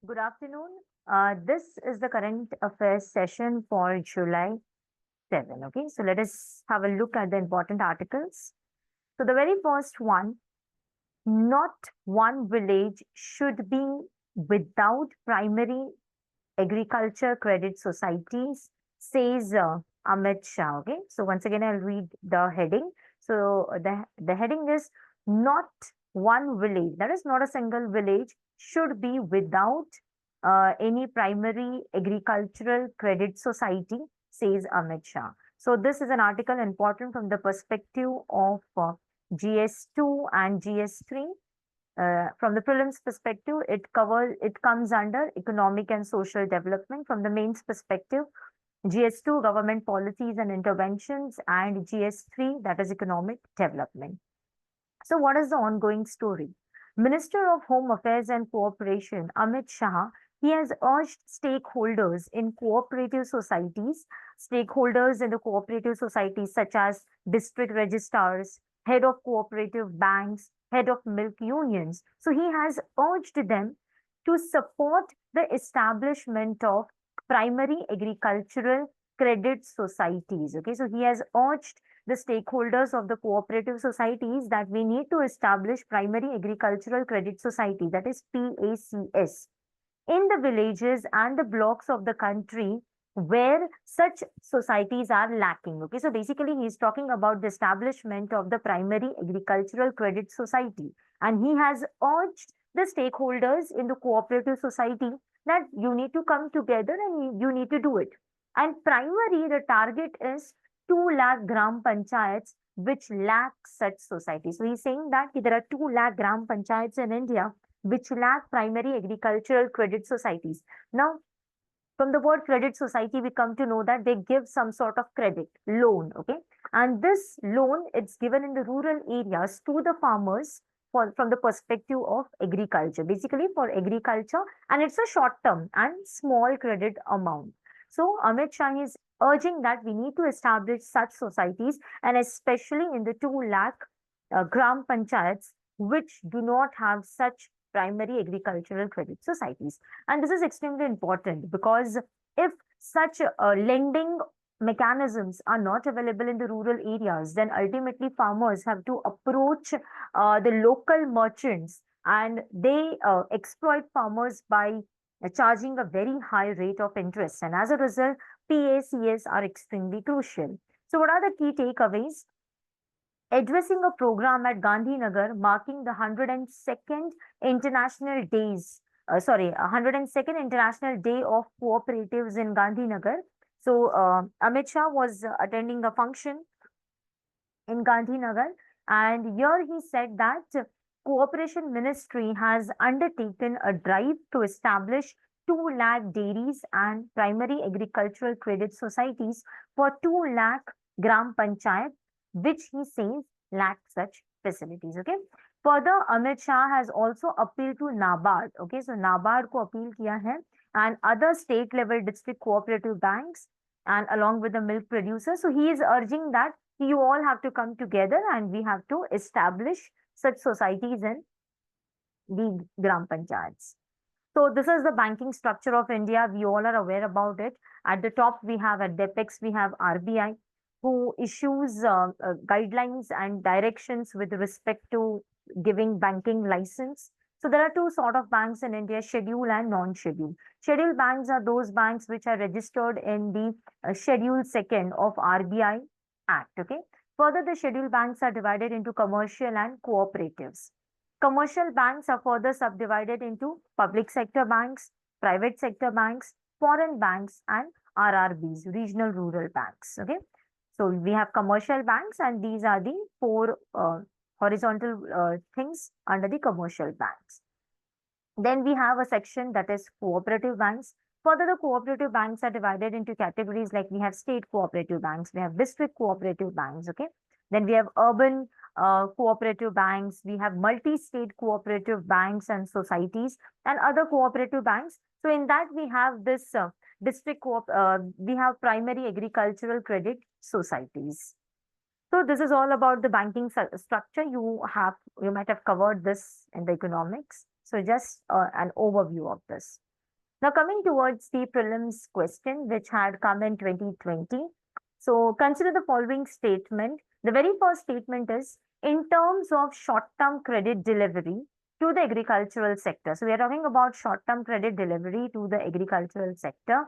Good afternoon. This is the current affairs session for July 7. Okay, so let us have a look at the important articles. So, the very first one, not one village should be without primary agriculture credit societies, says Amit Shah. Okay, so once again, I'll read the heading. So, the heading is not one village, that is, not a single village, should be without any primary agricultural credit society, says Amit Shah. So, this is an article important from the perspective of GS2 and GS3. From the prelims perspective, it comes under economic and social development. From the mains perspective, GS2 government policies and interventions, and GS3 that is economic development. So, what is the ongoing story? Minister of Home Affairs and Cooperation Amit Shah, he has urged stakeholders in cooperative societies, stakeholders in the cooperative societies such as district registrars, head of cooperative banks, head of milk unions. So he has urged them to support the establishment of primary agricultural credit societies. Okay, so he has urged the stakeholders of the cooperative societies that we need to establish primary agricultural credit society, that is PACS, in the villages and the blocks of the country where such societies are lacking. Okay, so basically he's talking about the establishment of the primary agricultural credit society, and he has urged the stakeholders in the cooperative society that you need to come together and you need to do it. And primary, the target is 2 lakh gram panchayats which lack such societies. So he's saying that there are 2 lakh gram panchayats in India which lack primary agricultural credit societies. Now, from the word credit society, we come to know that they give some sort of credit, loan, okay? And this loan, it's given in the rural areas to the farmers from the perspective of agriculture, basically for agriculture, and it's a short term and small credit amount. So Amit Shah is urging that we need to establish such societies, and especially in the 2 lakh gram panchayats, which do not have such primary agricultural credit societies. And this is extremely important because if such lending mechanisms are not available in the rural areas, then ultimately farmers have to approach the local merchants, and they exploit farmers by charging a very high rate of interest. And as a result, PACS are extremely crucial. So, what are the key takeaways? Addressing a program at Gandhinagar marking the 102nd International Days, 102nd International Day of Cooperatives in Gandhinagar. So, Amit Shah was attending a function in Gandhinagar, and here he said that Cooperation Ministry has undertaken a drive to establish 2 lakh dairies and primary agricultural credit societies for 2 lakh gram panchayat, which he says lack such facilities. Okay. Further, Amit Shah has also appealed to NABARD. Okay, so NABARD को appeal किया है, and other state level district cooperative banks, and along with the milk producers. So he is urging that you all have to come together and we have to establish such societies in the gram panchayats. So this is the banking structure of India. We all are aware about it. At the top, we have at DEPEX, we have RBI, who issues guidelines and directions with respect to giving banking license. So there are two sort of banks in India, scheduled and non-scheduled. Scheduled banks are those banks which are registered in the Schedule 2nd of RBI Act. Okay. Further, the scheduled banks are divided into commercial and cooperatives. Commercial banks are further subdivided into public sector banks, private sector banks, foreign banks, and RRBs, regional rural banks. Okay. So we have commercial banks, and these are the four horizontal things under the commercial banks. Then we have a section that is cooperative banks. Further, the cooperative banks are divided into categories like we have state cooperative banks, we have district cooperative banks, okay? Then we have urban cooperative banks, we have multi-state cooperative banks and societies, and other cooperative banks. So in that we have this we have primary agricultural credit societies. So this is all about the banking structure. You might have covered this in the economics. So just an overview of this. Now, coming towards the prelims question, which had come in 2020. So, consider the following statement. The very first statement is in terms of short term credit delivery to the agricultural sector. So, we are talking about short term credit delivery to the agricultural sector.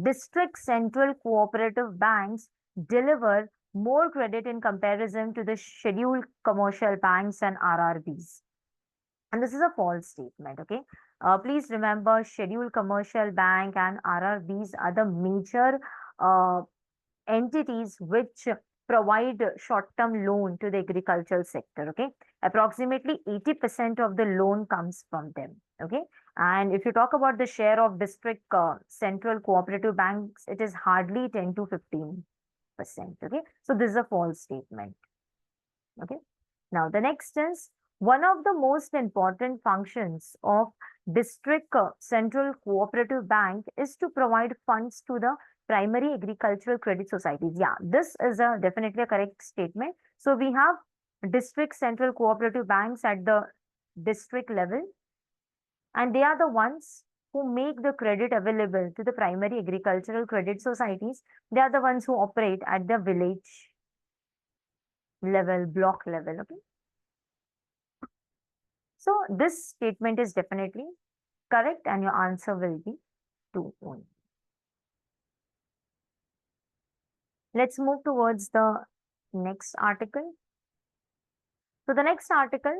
District central cooperative banks deliver more credit in comparison to the scheduled commercial banks and RRBs. And this is a false statement, okay? Please remember, scheduled commercial bank and RRBs are the major uh, entities which provide short-term loan to the agricultural sector, okay? Approximately 80% of the loan comes from them, okay? And if you talk about the share of district central cooperative banks, it is hardly 10 to 15%, okay? So this is a false statement, okay? Now, the next is one of the most important functions of district central cooperative bank is to provide funds to the primary agricultural credit societies. Yeah, this is a definitely a correct statement. So we have district central cooperative banks at the district level, and they are the ones who make the credit available to the primary agricultural credit societies. They are the ones who operate at the village level, block level. Okay. So this statement is definitely correct, and your answer will be 2 only. Let's move towards the next article. So the next article,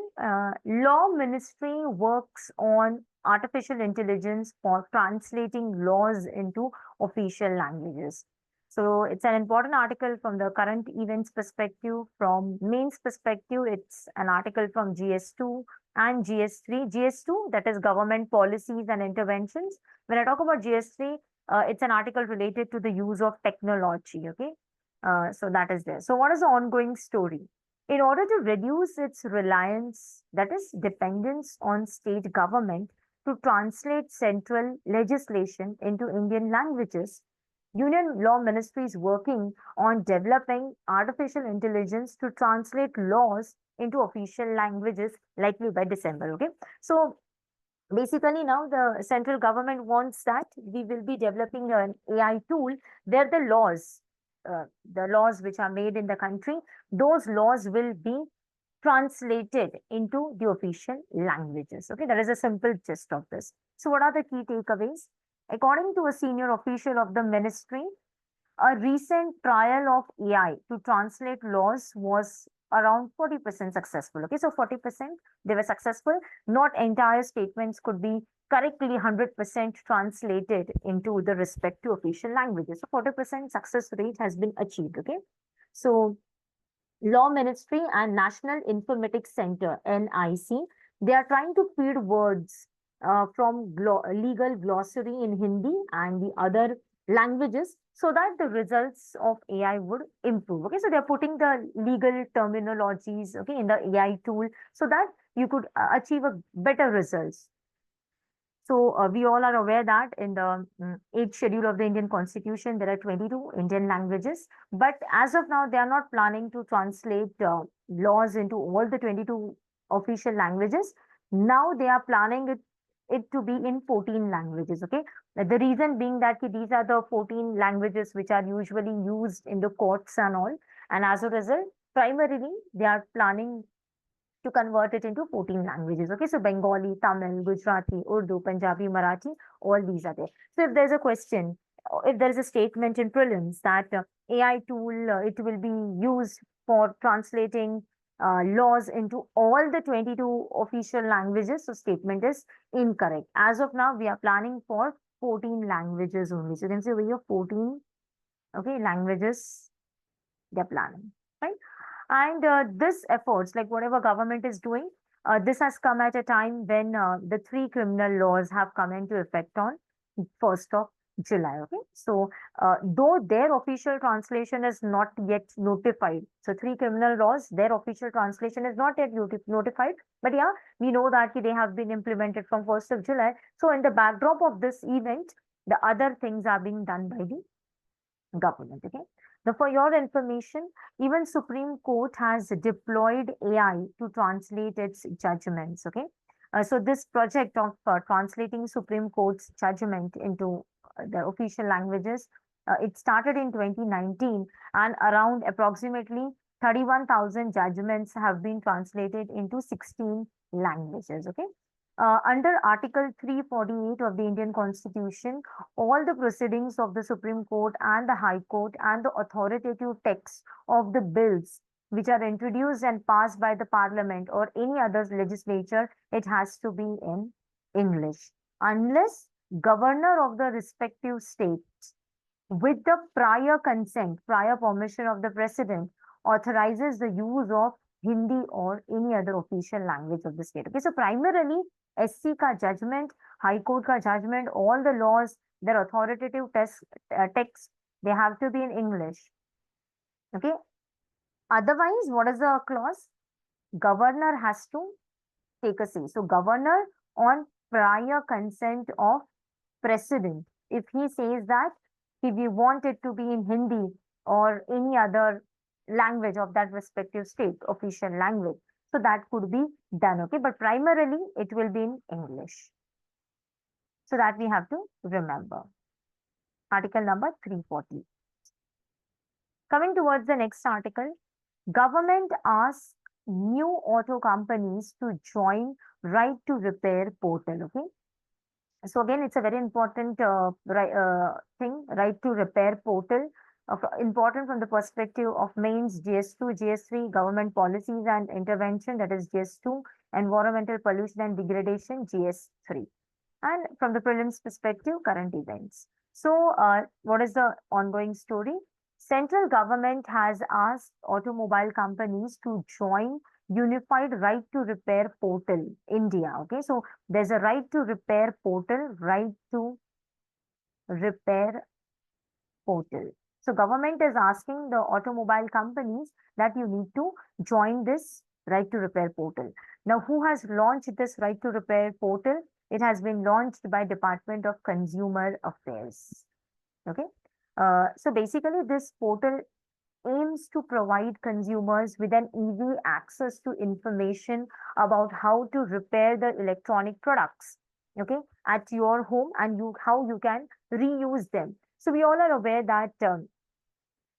Law Ministry works on artificial intelligence for translating laws into official languages. So it's an important article from the current events perspective. From mains perspective, it's an article from GS2 and GS3. GS2, that is government policies and interventions. When I talk about GS3, it's an article related to the use of technology. Okay, so that is there. So what is the ongoing story? In order to reduce its reliance, that is dependence on state government to translate central legislation into Indian languages, Union Law Ministry is working on developing artificial intelligence to translate laws into official languages likely by December. Okay. So basically now the central government wants that we will be developing an AI tool where the laws which are made in the country, those laws will be translated into the official languages. Okay, that is a simple gist of this. So what are the key takeaways? According to a senior official of the ministry, a recent trial of AI to translate laws was around 40% successful. Okay, so 40% they were successful. Not entire statements could be correctly 100% translated into the respect to official languages. So 40% success rate has been achieved. Okay, so Law Ministry and National Informatics Center, NIC, they are trying to feed words from legal glossary in Hindi and the other languages so that the results of AI would improve. Okay, so they're putting the legal terminologies, okay, in the AI tool so that you could achieve a better results. So we all are aware that in the 8th schedule of the Indian Constitution, there are 22 Indian languages. But as of now, they are not planning to translate laws into all the 22 official languages. Now they are planning it to be in 14 languages. Okay. The reason being that these are the 14 languages which are usually used in the courts and all. And as a result, primarily, they are planning to convert it into 14 languages. Okay, so Bengali, Tamil, Gujarati, Urdu, Punjabi, Marathi, all these are there. So if there's a question, if there is a statement in prelims that AI tool, it will be used for translating laws into all the 22 official languages, so statement is incorrect. As of now, we are planning for 14 languages only. So you can see we have 14, okay, languages they're planning, right? And this efforts, like whatever government is doing, this has come at a time when the three criminal laws have come into effect on 1st of July. Okay, so though their official translation is not yet notified, so three criminal laws, their official translation is not yet notified, but yeah, we know that they have been implemented from 1st of July. So in the backdrop of this event, the other things are being done by the government. Okay. Now, for your information, even Supreme Court has deployed AI to translate its judgments. Okay. So this project of translating Supreme Court's judgment into the official languages, it started in 2019, and around approximately 31,000 judgments have been translated into 16 languages. Okay. Under Article 348 of the Indian Constitution, all the proceedings of the Supreme Court and the High Court and the authoritative text of the bills which are introduced and passed by the Parliament or any other legislature, it has to be in English. Unless governor of the respective states, with the prior consent, prior permission of the president, authorizes the use of Hindi or any other official language of the state. Okay, so primarily SC ka judgment, High Court ka judgment, all the laws, their authoritative text, they have to be in English. Okay. Otherwise, what is the clause? Governor has to take a say. So governor on prior consent of president. If he says that if we want it to be in Hindi or any other language of that respective state, official language, so that could be done. Okay, but primarily it will be in English. So that we have to remember. Article number 340. Coming towards the next article, government asks new auto companies to join right to repair portal. Okay. So again, it's a very important thing, right to repair portal. Important from the perspective of mains GS2, GS3, government policies and intervention, that is GS2, environmental pollution and degradation, GS3. And from the prelims perspective, current events. So what is the ongoing story? Central government has asked automobile companies to join Unified Right to Repair Portal, India. Okay, so there's a right to repair portal, right to repair portal. So government is asking the automobile companies that you need to join this right to repair portal. Now, who has launched this right to repair portal? It has been launched by Department of Consumer Affairs. Okay. So basically this portal aims to provide consumers with an easy access to information about how to repair the electronic products, okay, at your home, and how you can reuse them. So we all are aware that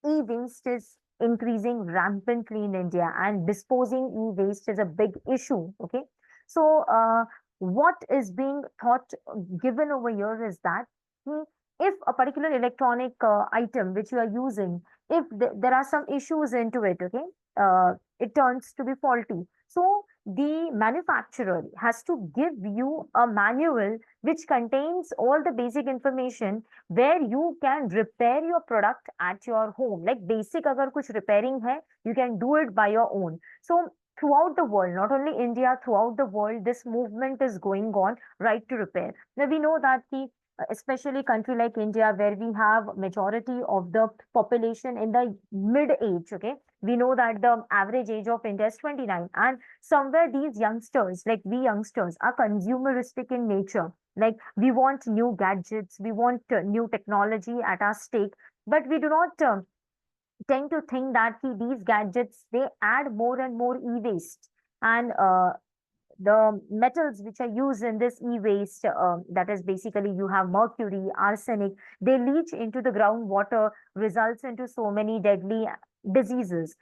e-waste is increasing rampantly in India, and disposing e-waste is a big issue. Okay, so what is being thought given over here is that if a particular electronic item which you are using, if there are some issues into it, okay, it turns to be faulty. So the manufacturer has to give you a manual which contains all the basic information where you can repair your product at your home. Like basic agar kuch repairing hai, you can do it by your own. So throughout the world, not only India, throughout the world, this movement is going on, right to repair. Now we know that the especially country like India, where we have majority of the population in the mid age, okay, we know that the average age of India is 29, and somewhere these youngsters, like we youngsters, are consumeristic in nature. Like we want new gadgets, we want new technology at our stake, but we do not tend to think that these gadgets, they add more and more e-waste, and the metals which are used in this e-waste, that is basically you have mercury, arsenic, they leach into the groundwater, results into so many deadly diseases,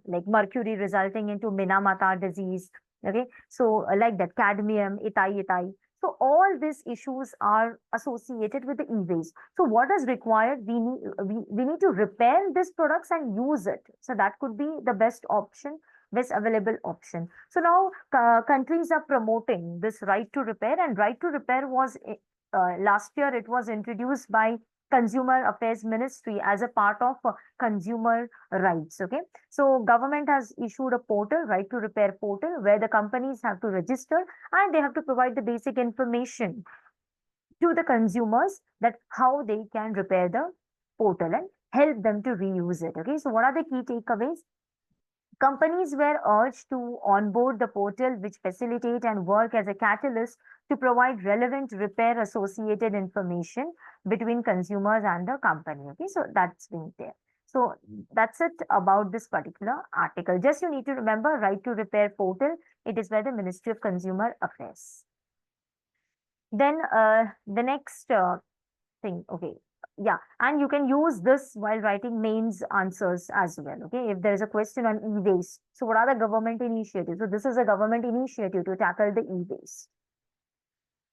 like mercury resulting into Minamata disease. Okay, so like that, cadmium, itai. So all these issues are associated with the e-waste. So what is required? We need to repair these products and use it. So that could be the best option, best available option. So now countries are promoting this right to repair, and right to repair was last year it was introduced by Consumer Affairs Ministry as a part of consumer rights. Okay, so government has issued a portal, right to repair portal, where the companies have to register and they have to provide the basic information to the consumers that how they can repair the portal and help them to reuse it. Okay, so what are the key takeaways? Companies were urged to onboard the portal, which facilitate and work as a catalyst to provide relevant repair associated information between consumers and the company. Okay, so that's been there. So that's it about this particular article. Just you need to remember, right to repair portal. It is by the Ministry of Consumer Affairs. Then the next thing, okay. Yeah, and you can use this while writing mains answers as well. Okay, if there is a question on e-waste, so what are the government initiatives? So this is a government initiative to tackle the e-waste.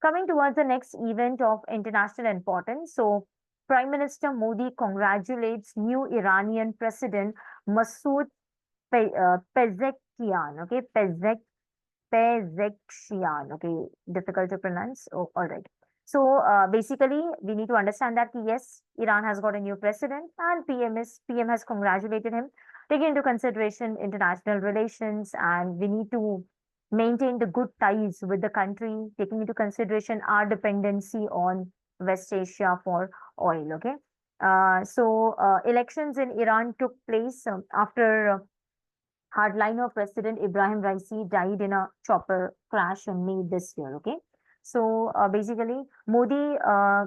Coming towards the next event of international importance, so Prime Minister Modi congratulates new Iranian President Masoud Pezeshkian. Okay, Pezeshkian. Okay, difficult to pronounce. Oh, all right. So basically, we need to understand that yes, Iran has got a new president, and PM has congratulated him, taking into consideration international relations, and we need to maintain the good ties with the country, taking into consideration our dependency on West Asia for oil. Okay. Elections in Iran took place after hardliner President Ibrahim Raisi died in a chopper crash in May this year. Okay, so basically, Modi uh,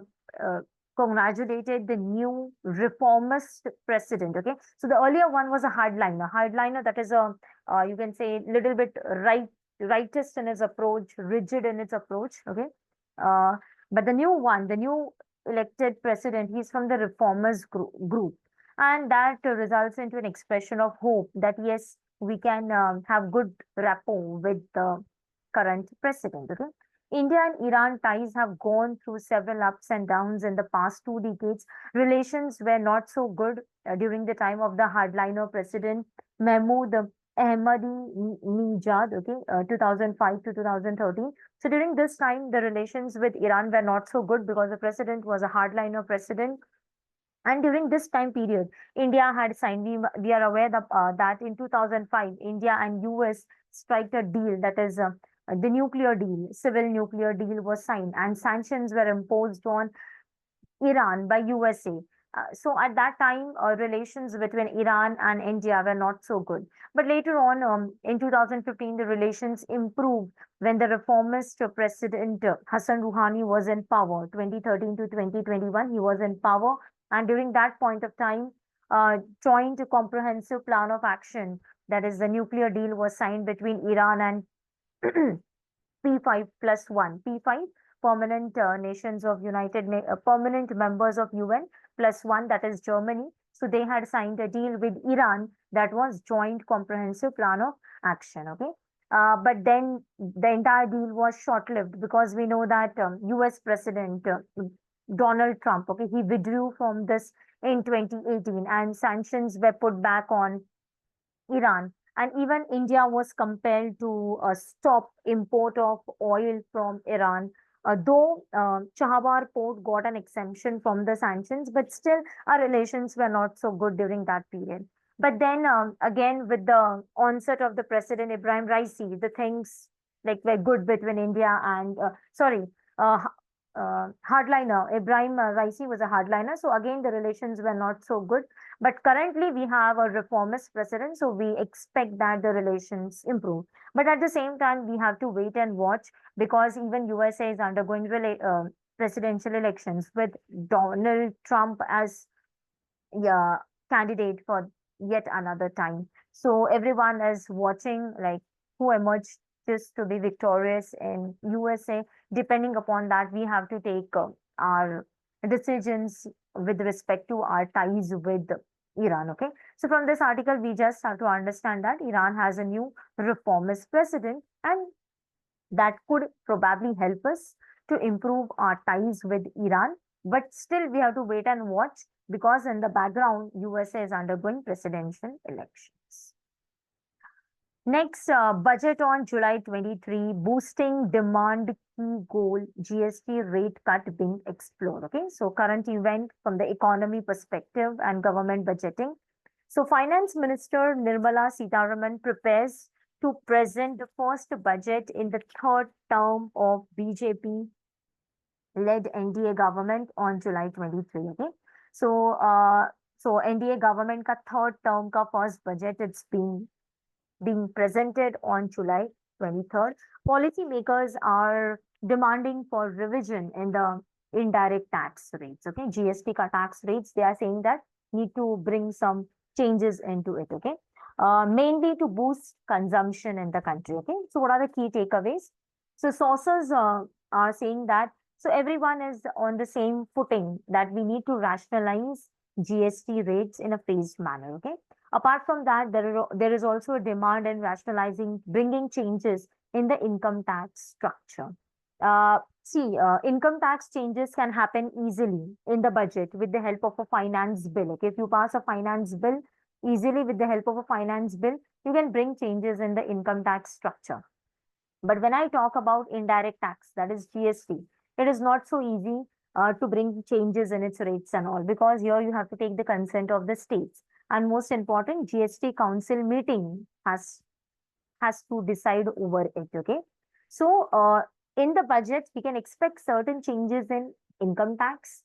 congratulated the new reformist president. Okay, so the earlier one was a hardliner. Hardliner, that is a you can say little bit rightist in his approach, rigid in its approach. Okay, uh, but the new one, the new elected president, he's from the reformers group, and that results into an expression of hope that yes, we can have good rapport with the current president. Okay? India and Iran ties have gone through several ups and downs in the past 2 decades. Relations were not so good during the time of the hardliner president Mahmoud Ahmadinejad, okay, 2005 to 2013. So during this time, the relations with Iran were not so good because the president was a hardliner president, and during this time period, India had signed, we are aware that in 2005, India and US strike a deal, that is the nuclear deal, civil nuclear deal was signed, and sanctions were imposed on Iran by USA. So at that time, relations between Iran and India were not so good. But later on, in 2015, the relations improved when the reformist President Hassan Rouhani was in power. 2013 to 2021, he was in power. And during that point of time, joint comprehensive plan of action, that is the nuclear deal, was signed between Iran and P5 plus 1. P5, permanent nations of permanent members of UN plus 1, that is Germany. So they had signed a deal with Iran that was joint comprehensive plan of action. Okay. But then the entire deal was short-lived because we know that US President Donald Trump, okay, he withdrew from this in 2018, and sanctions were put back on Iran, and even India was compelled to stop import of oil from Iran. Though Chahabar port got an exemption from the sanctions, but still our relations were not so good during that period. But then again, with the onset of the President Ibrahim Raisi, the things like were good between India and uh, hardliner Ibrahim Raisi was a hardliner. So again, the relations were not so good, but currently, we have a reformist president, so we expect that the relations improve. But at the same time, we have to wait and watch because even USA is undergoing presidential elections with Donald Trump as, yeah, candidate for yet another time. So everyone is watching like who emerges to be victorious in USA. Depending upon that, we have to take our decisions with respect to our ties with Iran. Okay. So from this article, we just have to understand that Iran has a new reformist president, and that could probably help us to improve our ties with Iran. But still, we have to wait and watch because in the background, USA is undergoing presidential elections. Next, budget on July 23, boosting demand key goal, GST rate cut being explored. Okay, so current event from the economy perspective and government budgeting. So Finance Minister Nirmala Sitharaman prepares to present the first budget in the third term of BJP-led NDA government on July 23. Okay, so NDA government का third term का first budget, it's being presented on July 23rd. Policymakers are demanding for revision in the indirect tax rates. Okay, GST ka tax rates. They are saying that need to bring some changes into it, okay? Mainly to boost consumption in the country, okay? So what are the key takeaways? So sources are saying that, so everyone is on the same footing that we need to rationalize GST rates in a phased manner, okay? Apart from that, there is also a demand in rationalizing, bringing changes in the income tax structure. Income tax changes can happen easily in the budget with the help of a finance bill. Okay, if you pass a finance bill easily with the help of a finance bill, you can bring changes in the income tax structure. But when I talk about indirect tax, that is GST, it is not so easy to bring changes in its rates and all, because here you have to take the consent of the states. And most important, GST council meeting has to decide over it. Okay. So, in the budget, we can expect certain changes in income tax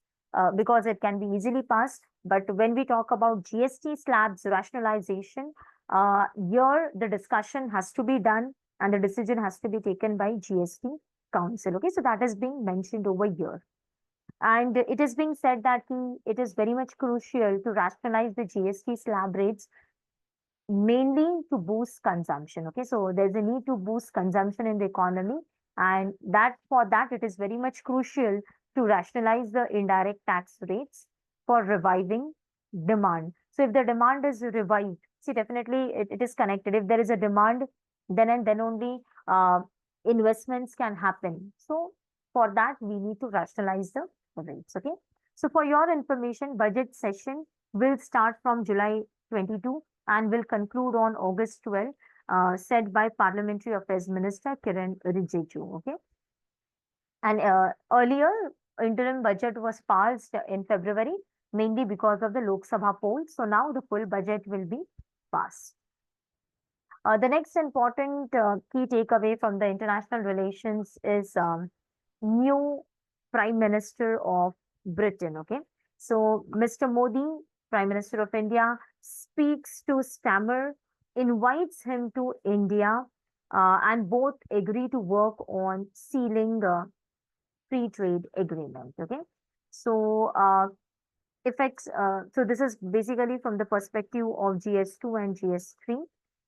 because it can be easily passed. But when we talk about GST slabs rationalization, here the discussion has to be done and the decision has to be taken by GST Council. Okay, so that is being mentioned over here. And it is being said that it is very much crucial to rationalize the GST slab rates mainly to boost consumption. Okay, so there's a need to boost consumption in the economy, and that for that it is very much crucial to rationalize the indirect tax rates for reviving demand. So if the demand is revived, see, definitely it is connected. If there is a demand, then and then only investments can happen. So for that we need to rationalize the rates. Okay, so for your information, budget session will start from July 22 and will conclude on August 12, said by Parliamentary Affairs Minister Kiran Rijiju. Okay, and earlier interim budget was passed in February, mainly because of the Lok Sabha polls. So now the full budget will be passed. The next important key takeaway from the international relations is new Prime Minister of Britain. Okay, so Mr. Modi, Prime Minister of India, speaks to Stammer, invites him to India, and both agree to work on sealing the free trade agreement. Okay, so so this is basically from the perspective of GS2 and GS3.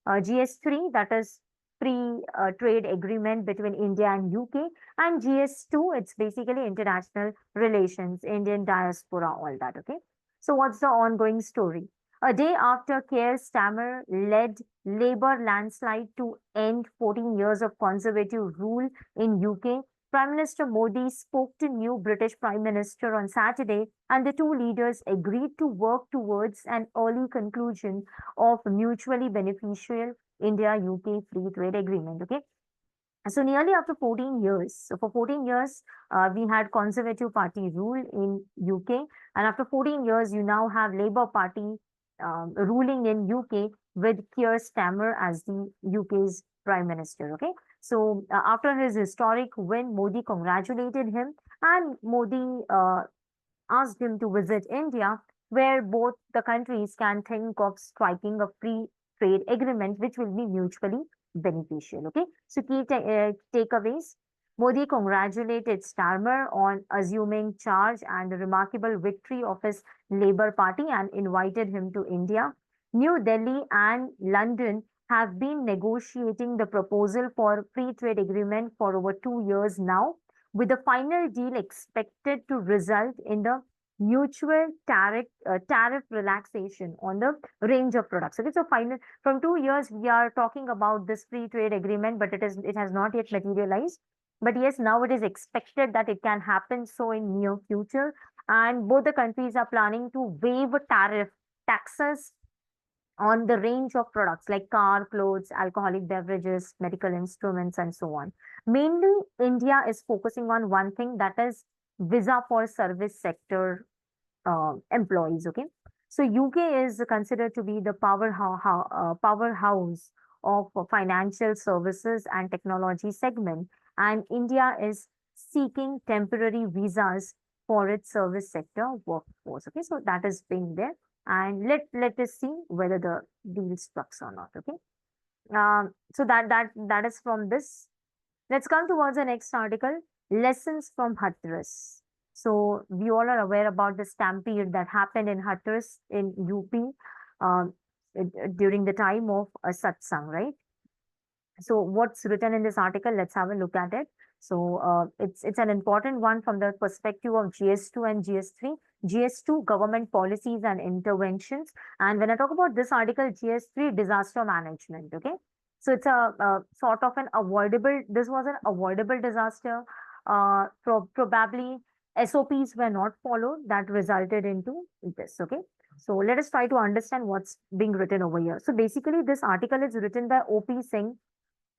GS3, that is free trade agreement between India and UK, and GS2, it's basically international relations, Indian diaspora, all that. Okay. So what's the ongoing story? A day after Keir Starmer led Labour landslide to end 14 years of conservative rule in UK, Prime Minister Modi spoke to new British Prime Minister on Saturday, and the two leaders agreed to work towards an early conclusion of mutually beneficial India-UK free trade agreement. Okay. So nearly after 14 years, so for 14 years, we had Conservative Party rule in UK, and after 14 years, you now have Labour Party ruling in UK with Keir Starmer as the UK's Prime Minister. Okay, so after his historic win, Modi congratulated him, and Modi asked him to visit India, where both the countries can think of striking a free trade agreement which will be mutually beneficial. Okay, so key takeaways. Modi congratulated Starmer on assuming charge and the remarkable victory of his Labour Party and invited him to India. New Delhi and London have been negotiating the proposal for free trade agreement for over 2 years now, with the final deal expected to result in the mutual tariff relaxation on the range of products. Okay, so final from 2 years we are talking about this free trade agreement, but it has not yet materialized. But yes, now it is expected that it can happen so in near future, and both the countries are planning to waive tariff taxes on the range of products like car, clothes, alcoholic beverages, medical instruments, and so on. Mainly, India is focusing on one thing, that is visa for service sector employees. Okay, so UK is considered to be the powerhouse of financial services and technology segment, and India is seeking temporary visas for its service sector workforce. Okay, so that is being there, and let us see whether the deal strucks or not. Okay, so that is from this. Let's come towards the next article. Lessons from Hathras. So we all are aware about the stampede that happened in Hathras in UP during the time of a satsang, right? So what's written in this article? Let's have a look at it. So it's an important one from the perspective of GS2 and GS3. GS2, government policies and interventions. And when I talk about this article, GS3, disaster management. Okay. So it's a sort of an avoidable, this was an avoidable disaster. Probably SOPs were not followed that resulted into this. Okay. So let us try to understand what's being written over here. So basically, this article is written by OP Singh,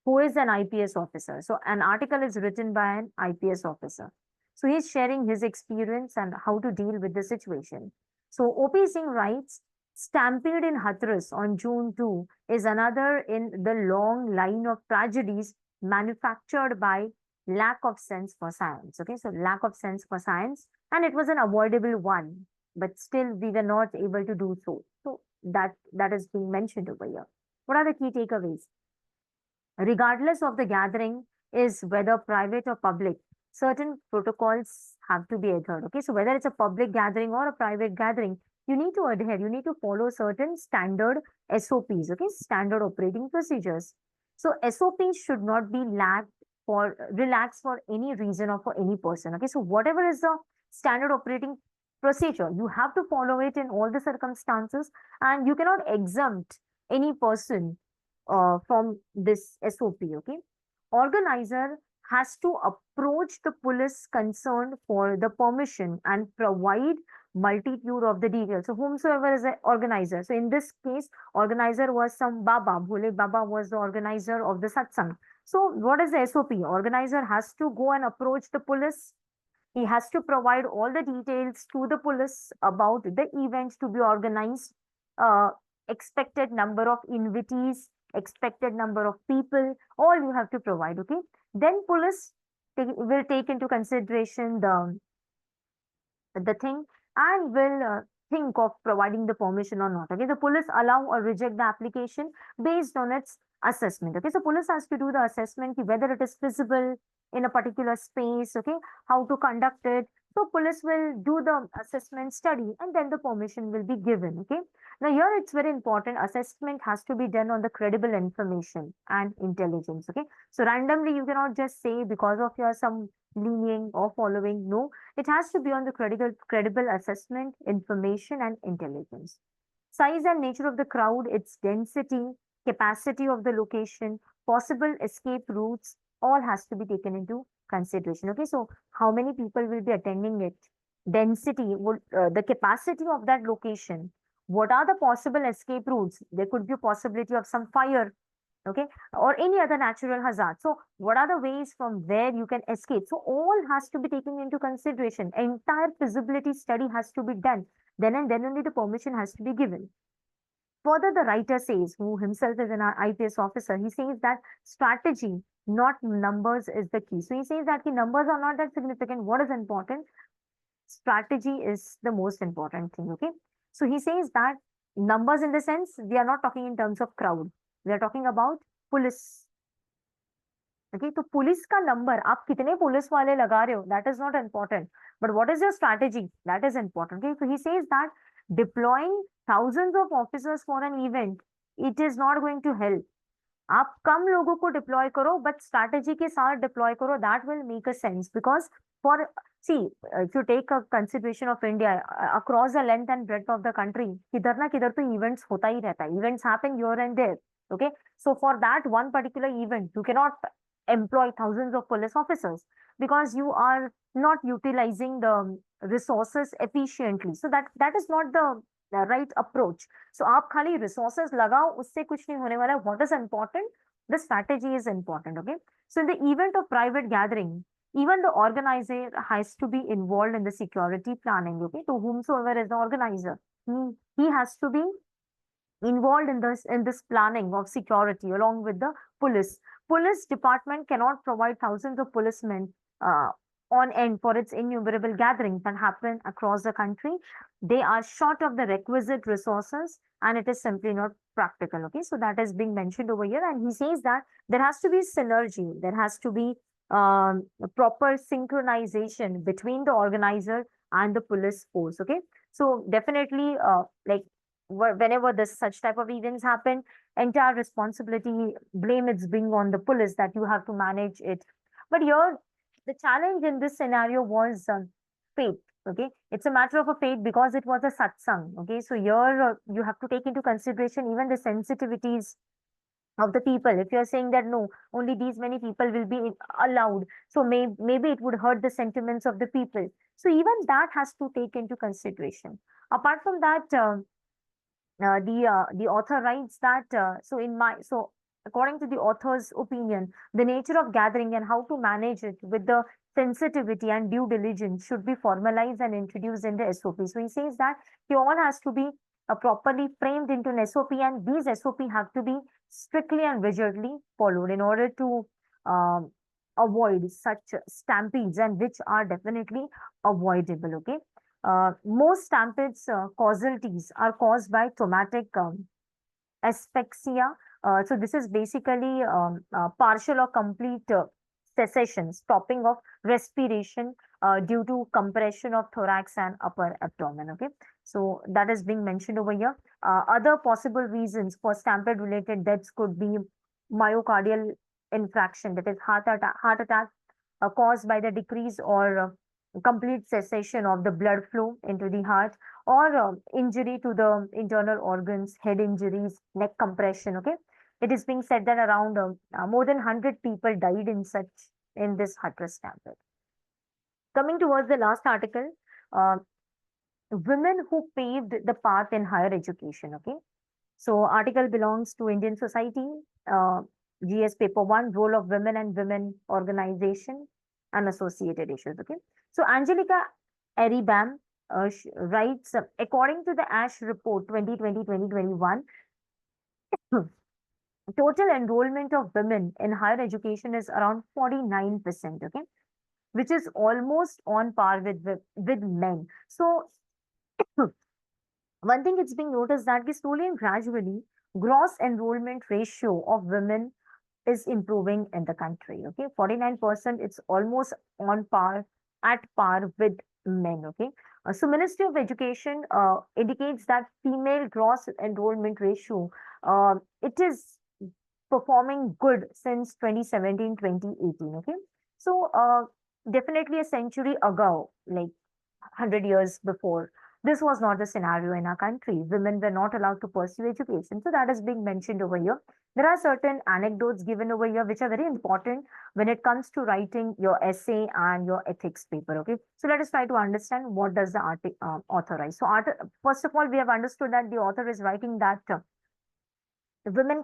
who is an IPS officer. So an article is written by an IPS officer. So he's sharing his experience and how to deal with the situation. So OP Singh writes, stampede in Hathras on June 2 is another in the long line of tragedies manufactured by lack of sense for science. Okay, so lack of sense for science, and it was an avoidable one, but still we were not able to do so. So that is being mentioned over here. What are the key takeaways? Regardless of the gathering is whether private or public, certain protocols have to be adhered. Okay, so whether it's a public gathering or a private gathering, you need to adhere, you need to follow certain standard SOPs, okay, standard operating procedures. So SOPs should not be lacked for relaxed for any reason or for any person. Okay, so whatever is the standard operating procedure, you have to follow it in all the circumstances, and you cannot exempt any person from this SOP, okay? Organizer has to approach the police concerned for the permission and provide multitude of the details. So whomsoever is an organizer. So in this case, organizer was some Baba. Bhole Baba was the organizer of the satsang. So what is the SOP? Organizer has to go and approach the police. He has to provide all the details to the police about the events to be organized, uh, expected number of invitees, expected number of people, all you have to provide, okay? Then police will take into consideration the thing and will think of providing the permission or not. Okay, the police allow or reject the application based on its assessment. Okay, so police has to do the assessment whether it is feasible in a particular space. Okay, how to conduct it. So police will do the assessment study and then the permission will be given. Okay, now here it's very important. Assessment has to be done on the credible information and intelligence. Okay, so randomly you cannot just say because of your some leaning or following. No, it has to be on the credible assessment, information, and intelligence. Size and nature of the crowd, its density, capacity of the location, possible escape routes, all has to be taken into consideration. Okay, so how many people will be attending it? Density, would the capacity of that location. What are the possible escape routes? There could be a possibility of some fire, okay, or any other natural hazard. So what are the ways from where you can escape? So all has to be taken into consideration. Entire feasibility study has to be done. Then and then only the permission has to be given. Further, the writer says, who himself is an IPS officer, he says that strategy, not numbers, is the key. So he says that the numbers are not that significant. What is important? Strategy is the most important thing. Okay, so he says that numbers, in the sense, we are not talking in terms of crowd, we are talking about police. Okay, तो police का number आप कितने police वाले लगा रहे हो, that is not important, but what is your strategy, that is important. Okay, so he says that deploying thousands of officers for an event, it is not going to help. आप कम लोगों को deploy करो but strategy के साथ deploy करो, that will make a sense. Because for see if you take a consideration of India across the length and breadth of the country, किधर ना किधर तो इवेंट्स होता ही रहता है, events happen here and there. Okay, so for that one particular event you cannot employ thousands of police officers because you are not utilizing the resources efficiently. So that is not the right approach. So आप खाली resources लगाओ, उससे कुछ नहीं होने वाला. What is important? The strategy is important. Okay, so in the event of private gathering, even the organizer has to be involved in the security planning. Okay, so whomsoever is the organizer, he has to be involved in this planning of security along with the police. Police department cannot provide thousands of policemen on end for its innumerable gatherings that happen across the country. They are short of the requisite resources and it is simply not practical. Okay, so that is being mentioned over here, and he says that there has to be synergy, there has to be proper synchronization between the organizer and the police force. Okay, so definitely, like whenever this such type of events happen, entire responsibility blame it's being on the police that you have to manage it. But here, the challenge in this scenario was faith. Okay, it's a matter of a faith because it was a satsang. Okay, so here you have to take into consideration even the sensitivities of the people. If you're saying that no, only these many people will be allowed, so maybe it would hurt the sentiments of the people. So even that has to take into consideration. Apart from that, the author writes that so according to the author's opinion, the nature of gathering and how to manage it with the sensitivity and due diligence should be formalized and introduced in the SOP. So he says that it all has to be properly framed into an SOP, and these SOP have to be strictly and rigidly followed in order to um, avoid such stampedes, and which are definitely avoidable. Okay, most stampedes causalties are caused by traumatic asphyxia. So this is basically partial or complete cessation, stopping of respiration due to compression of thorax and upper abdomen. Okay, so that is being mentioned over here. Other possible reasons for stampede related deaths could be myocardial infarction, that is heart attack caused by the decrease or complete cessation of the blood flow into the heart, or injury to the internal organs, head injuries, neck compression. Okay, it is being said that around more than 100 people died in this Hatteras stampede. Coming towards the last article, uh, women who paved the path in higher education. Okay, so article belongs to Indian Society, uh, GS paper 1, role of women and women organization and associated issues. Okay, so Angelica Eribam writes, according to the ASH report 2020-2021, total enrollment of women in higher education is around 49%. Okay, which is almost on par with men. So one thing it's being noticed that slowly and gradually, gross enrollment ratio of women is improving in the country. Okay, 49%, it's almost on par, at par with men. Okay, so Ministry of Education indicates that female gross enrollment ratio, it is performing good since 2017-2018. Okay, so definitely a century ago, like 100 years before, this was not the scenario in our country. Women were not allowed to pursue education. So that is being mentioned over here. There are certain anecdotes given over here which are very important when it comes to writing your essay and your ethics paper. Okay, so let us try to understand what does the author write. So first of all, we have understood that the author is writing that women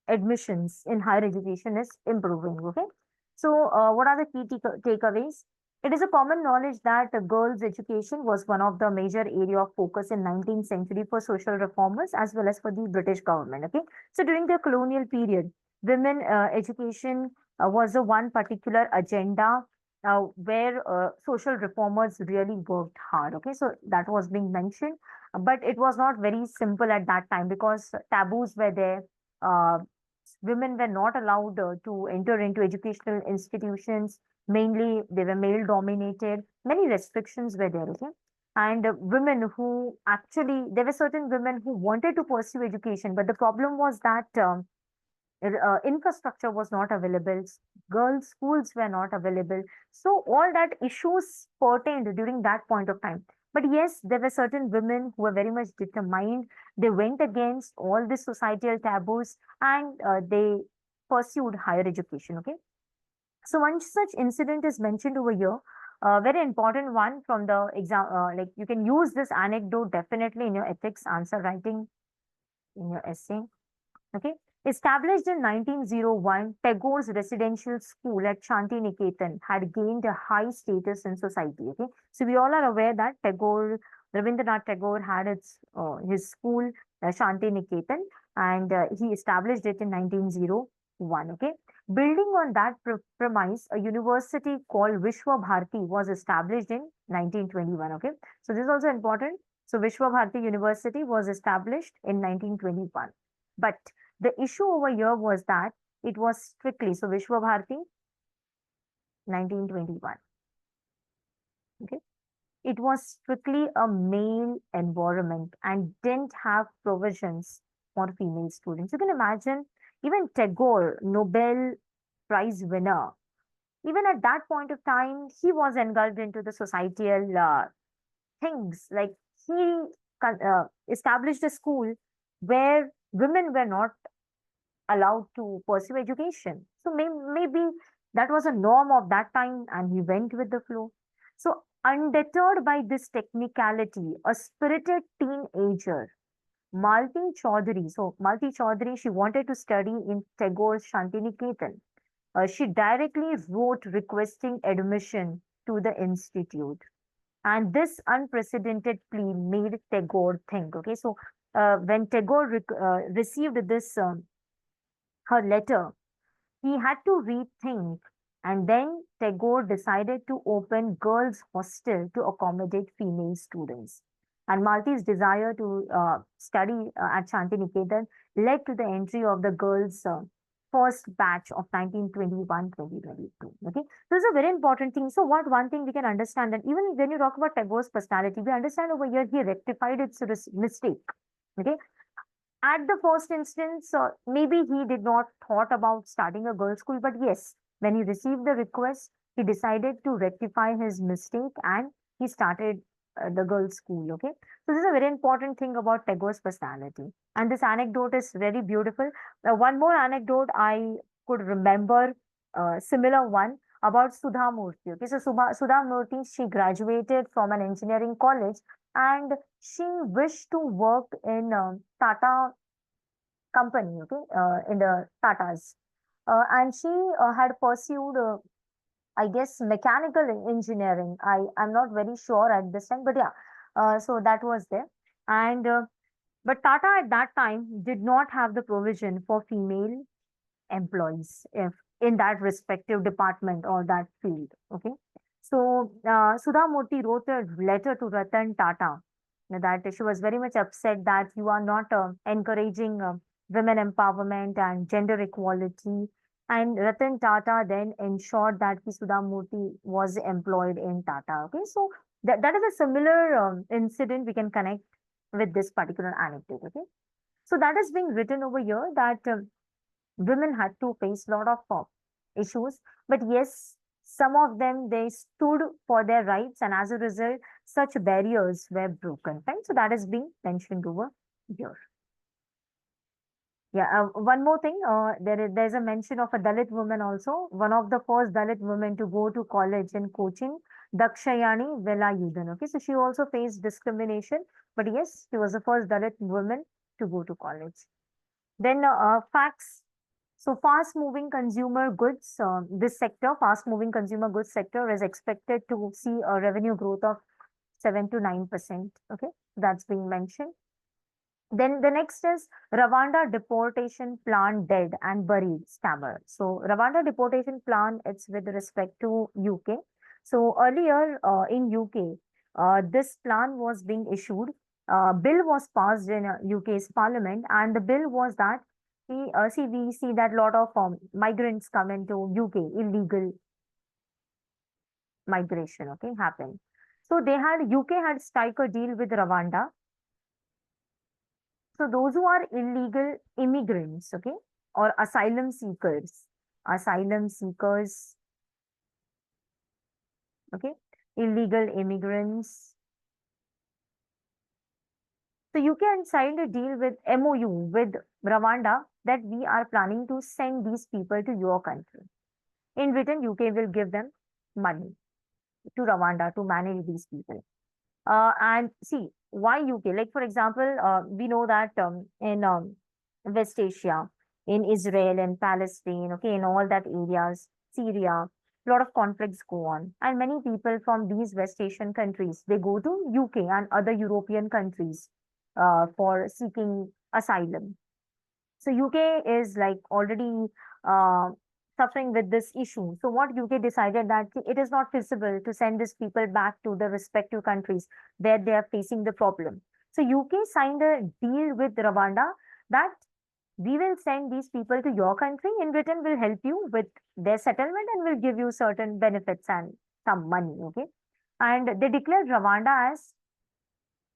admissions in higher education is improving. Okay, so what are the key takeaways? It is a common knowledge that girls' education was one of the major area of focus in 19th century for social reformers as well as for the British government. Okay, so during the colonial period, women education was a one particular agenda where social reformers really worked hard. Okay, so that was being mentioned, but it was not very simple at that time because taboos were there. Women were not allowed to enter into educational institutions. Mainly, they were male dominated. Many restrictions were there. Okay, and women who actually, there were certain women who wanted to pursue education, but the problem was that infrastructure was not available. Girls' schools were not available. So all that issues pertained during that point of time. But yes, there were certain women who were very much determined. They went against all the societal taboos, and they pursued higher education. Okay. So one such incident is mentioned over here. A very important one from the exam, like you can use this anecdote definitely in your ethics answer writing, in your essay. Okay. Established in 1901, Tagore's residential school at Shanti Niketan had gained a high status in society. Okay. So we all are aware that Rabindranath Tagore had his school, Shanti Niketan, and he established it in 1901. Okay. Building on that premise, a university called Vishwa Bharati was established in 1921. Okay. So this is also important. So Vishwa Bharati University was established in 1921. But the issue over here was that it was strictly, so Vishwa Bharati, 1921. Okay. It was strictly a male environment and didn't have provisions for female students. You can imagine even Tagore, Nobel Prize winner, even at that point of time, he was engulfed into the societal things. Like he established a school where women were not allowed to pursue education. So maybe that was a norm of that time and he went with the flow. So undeterred by this technicality, a spirited teenager, Malti Chaudhary, so Malti Chaudhary, she wanted to study in Tagore's Shantiniketan. She directly wrote requesting admission to the institute. And this unprecedented plea made Tagore think. Okay, so when Tagore received this her letter, he had to rethink, and then Tagore decided to open girls' hostel to accommodate female students. And Malti's desire to study at Shantiniketan led to the entry of the girls' first batch of 1921-2022. Okay, so this is a very important thing. So, what one thing we can understand that even when you talk about Tagore's personality, we understand over here he rectified its mistake. Okay, at the first instance, maybe he did not thought about starting a girls' school, but yes, when he received the request, he decided to rectify his mistake and he started the girls' school. Okay, so this is a very important thing about Tagore's personality, and this anecdote is very beautiful. One more anecdote I could remember, similar one about Sudha Murthy. Okay, so Sudha Murthy, she graduated from an engineering college and she wished to work in Tata company, okay, in the Tatas. And she had pursued, I guess, mechanical engineering. I'm not very sure at this time, but yeah, so that was there. And but Tata at that time did not have the provision for female employees if in that respective department or that field. Okay. So Sudha Murthy wrote a letter to Ratan Tata that she was very much upset that you are not encouraging women empowerment and gender equality. And Ratan Tata then ensured that Sudha Murthy was employed in Tata. Okay, so that is a similar incident we can connect with this particular anecdote. Okay, so that is being written over here that women had to face a lot of issues, but yes, some of them they stood for their rights, and as a result, such barriers were broken. Right, so that is being mentioned over here. Yeah, one more thing. There's a mention of a Dalit woman also. One of the first Dalit women to go to college in Cochin, Dakshayani Velayudan. Okay, so she also faced discrimination, but yes, she was the first Dalit woman to go to college. Then facts. So fast-moving consumer goods, this sector, fast-moving consumer goods sector is expected to see a revenue growth of 7 to 9%. Okay, that's being mentioned. Then the next is Rwanda deportation plan dead and buried, stammer. So Rwanda deportation plan, it's with respect to UK. So earlier in UK, this plan was being issued. Bill was passed in UK's parliament, and the bill was that we see that lot of migrants come into UK, illegal migration, okay, happen. So UK had strike a deal with Rwanda. So those who are illegal immigrants, okay, or asylum seekers, okay, illegal immigrants. So UK had signed a deal with MOU with Rwanda that we are planning to send these people to your country. In return, UK will give them money to Rwanda to manage these people. And see, why UK? Like, for example, we know that in West Asia, in Israel and Palestine, okay, in all that areas, Syria, a lot of conflicts go on. And many people from these West Asian countries, they go to UK and other European countries for seeking asylum. So UK is like already uh, suffering with this issue. So what UK decided that it is not feasible to send these people back to the respective countries where they are facing the problem. So UK signed a deal with Rwanda that we will send these people to your country. In return, we'll help you with their settlement and we'll give you certain benefits and some money. Okay. And they declared Rwanda as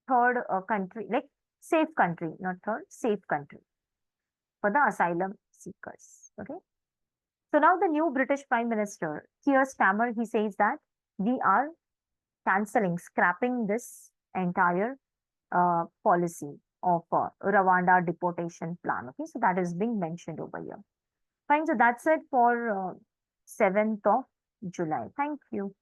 third country, like safe country, not third, safe country for the asylum seekers. Okay. So now the new British Prime Minister, Keir Starmer, he says that we are cancelling, scrapping this entire policy of Rwanda deportation plan. Okay, so that is being mentioned over here. Fine, so that's it for 7th of July. Thank you.